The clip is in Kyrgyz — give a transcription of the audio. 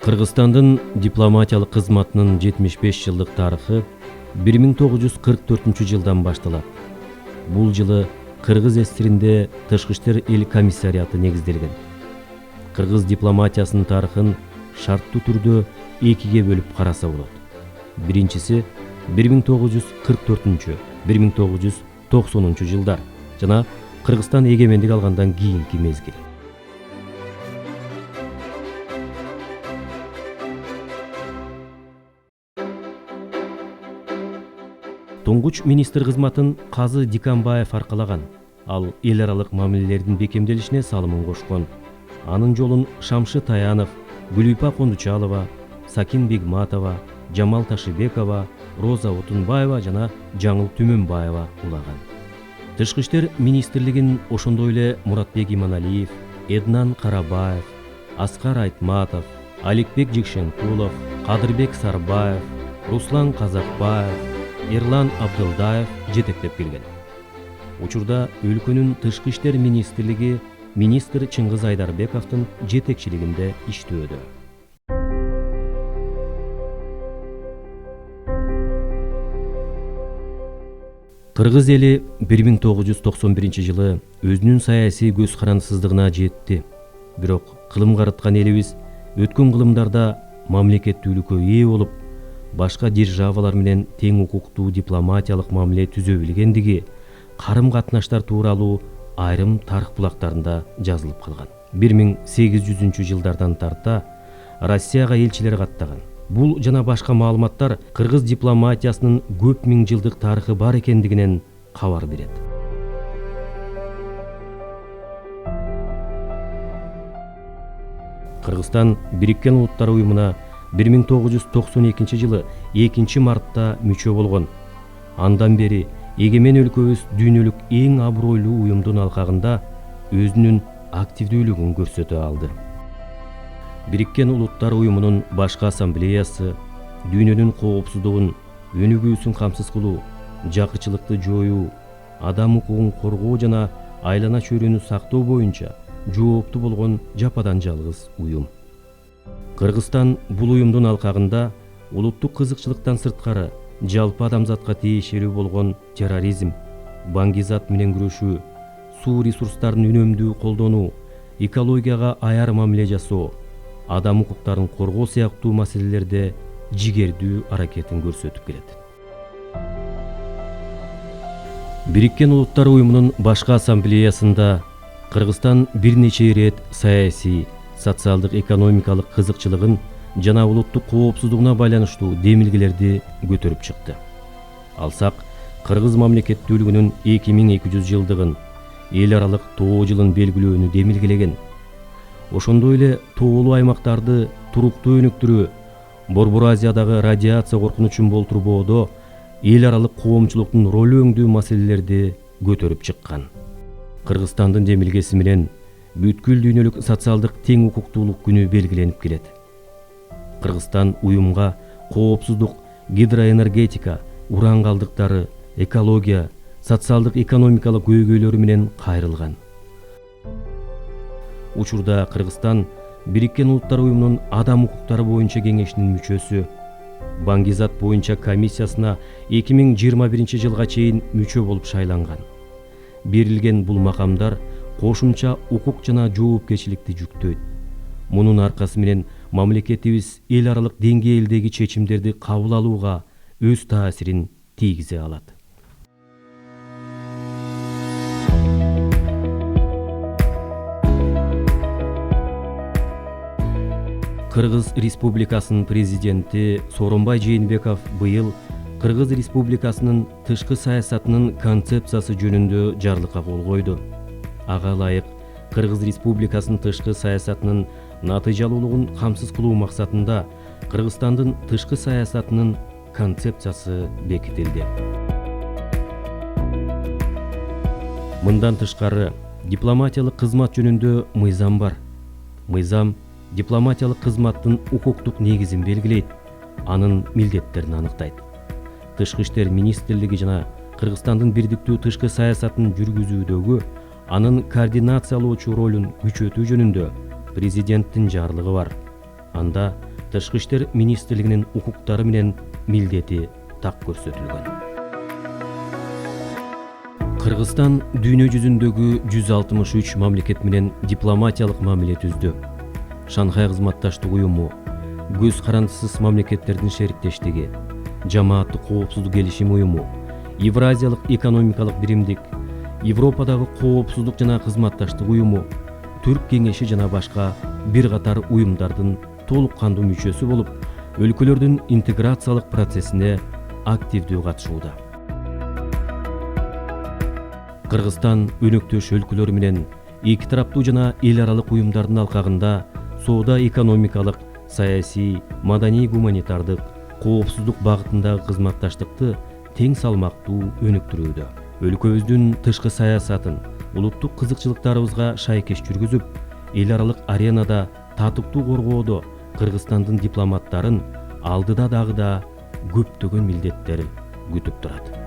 Кыргызстандын дипломатиялык кызматынын 75 жылдык тарыхы 1944 жылдан башталат. Бул жылы Кыргыз ССРинде Тышкы иштер эл комиссариаты негизделген. Кыргыз дипломатиясынын тарыхын шарттуу түрдө экиге бөлүп караса болот. Биринчиси 1944-1990 жылдар жана Кыргызстан эгемендик алгандан кийинки мезгил. Туңгуч министр кызматын Казы Диканбаев аркалаган. Ал эл аралык мамилелердин бекемделишине салымын кошкон. Анын жолун Шамшыт Таянов, Гүлүпа Кондучалова, Сакин Бегматова, Жамал Ташыбекова, Роза Отунбаева жана Жаңыл Түмөнбаева улаган. Тышкы иштер министрлигин ошондой эле Муратбек Иманалиев, Эднан Карабаев, Аскар Айтматов, Аликбек Жекшенкулов, Кадырбек Сарбаев, Руслан Казакбаев, Эрлан Абдылдаев жетектеп келген. Учурда өлкөнүн тышкы иштер министрлиги министр Чыңгыз Айдарбековдун жетекчилигинде иштөөдө. Кыргыз эли 1991 жылы өзүнүн саясий көз карандысыздыгына жетти. Бирок кылым караткан элибиз өткөн кылымдарда мамлекеттүүлүккө ээ болуп, башка державалар менен тең укуктуу дипломатиялык мамиле түзө билгендиги карым-катнаштар тууралуу айрым тарых булактарында жазылып калган. 1800 жылдардан тарта Россияга элчилер каттаган. Бул жана башка маалыматтар кыргыз дипломатиясынын көп миң жылдык тарыхы бар экендигинен кабар берет. Кыргызстан Бириккен Улуттар уюмуна 1992 жылы 2 мартта мүчө болгон. Андан бери эгемен өлкөбүз дүйнөлүк эң абройлуу уюмдун алкагында өзүнүн активдүүлүгүн көрсөтө алды. Бириккен Улуттар уюмунун башкы ассамблеясы дүйнөнүн коопсуздугун, өнүгүүсүн камсыз кылуу, жакырчылыкты жоюу, адам укугун коргоо жана айлана чөйрөнү сактоо боюнча жооптуу болгон жападан жалгыз уюм. Кыргызстан бул уюмдун алкагында улуттук кызыкчылыктан сырткары жалпы адамзатка тиешелүү болгон терроризм, баңгизат менен күрөшүү, суу ресурстарын үнөмдүү колдонуу, экологияга аяр мамиле жасоо, адам укуктарын коргоо сыяктуу маселелерде жигердүү аракетин көрсөтүп келет. Бириккен Улуттар уюмунун башкы ассамблеясында Кыргызстан бир нече ирет саясий, социалдык экономикалык кызыкчылыгын жана улуттук коопсуздугуна байланыштуу демилгелерди көтөрүп чыкты. Алсак, кыргыз мамлекеттүүлүгүнүн 2200 жылдыгын, эл аралык тоо жылын белгилөөнү демилгелеген. Ошондой эле тоолуу аймактарды туруктуу өнүктүрүү, Борбор Азиядагы радиация коркунучун болтурбоодо эл аралык коомчулуктун ролу өңдүү маселелерди көтөрүп чыккан. Кыргызстандын демилгеси менен бүткүл дүйнөлүк социалдык тең укуктуулук күнү белгиленип келет. Кыргызстан уюмга коопсуздук, гидроэнергетика, уран калдыктары, экология, социалдык экономикалык көйгөйлөрү менен кайрылган. Учурда Кыргызстан Бириккен Улуттар уюмунун адам укуктары боюнча кеңешинин мүчөсү, баңгизат боюнча комиссиясына 2021 жылга чейин мүчө болуп шайланган. Берилген бул макамдар кошумча укук жана жоопкерчиликти жүктөйт. Мунун аркасы менен мамлекетибиз эл аралык деңгээлдеги чечимдерди кабыл алууга өз таасирин тийгизе алат. Кыргыз Республикасынын президенти Сооронбай Жээнбеков быйыл Кыргыз Республикасынын тышкы саясатынын концепциясы жөнүндө жарлыкка кол койду. Ага ылайык Кыргыз Республикасынын тышкы саясатынын натыйжалуулугун камсыз кылуу максатында Кыргызстандын тышкы саясатынын концепциясы бекитилди. Мындан тышкары дипломатиялык кызмат жөнүндө мыйзам бар. Мыйзам дипломатиялык кызматтын укуктук негизин белгилейт, анын милдеттерин аныктайт. Тышкы иштер министрлиги жана Кыргызстандын бирдиктүү тышкы саясатын жүргүзүүдөгү анын координациялоочу ролун күчөтүү жөнүндө президенттин жарлыгы бар. Анда Тышкы иштер министрлигинин укуктары менен милдети так көрсөтүлгөн. Кыргызстан дүйнө жүзүндөгү 163 мамлекет менен дипломатиялык мамиле түздү. Шанхай кызматташтык уюму, көз карандысыз мамлекеттердин шериктештиги, Жамааттык коопсуздук келишим уюму, Евразиялык экономикалык биримдик, Европадагы коопсуздук жана кызматташтык уюму, Түрк кеңеши жана башка бир катар уюмдардын толук кандуу мүчөсү болуп, өлкөлөрдүн интеграциялык процессине активдүү катышууда. Кыргызстан өнөктөш өлкөлөр менен эки тараптуу жана эл аралык уюмдардын алкагында соода-экономикалык, саясий, маданий-гуманитардык, коопсуздук багытындагы кызматташтыкты тең салмактуу өнүктүрүүдө. Өлкөбүздүн тышкы саясатын улуттук кызыкчылыктарыбызга шайкеш жүргүзүп, эл аралык аренада татыктуу коргоодо Кыргызстандын дипломаттарын алдыда дагы да көптөгөн милдеттер күтүп турат.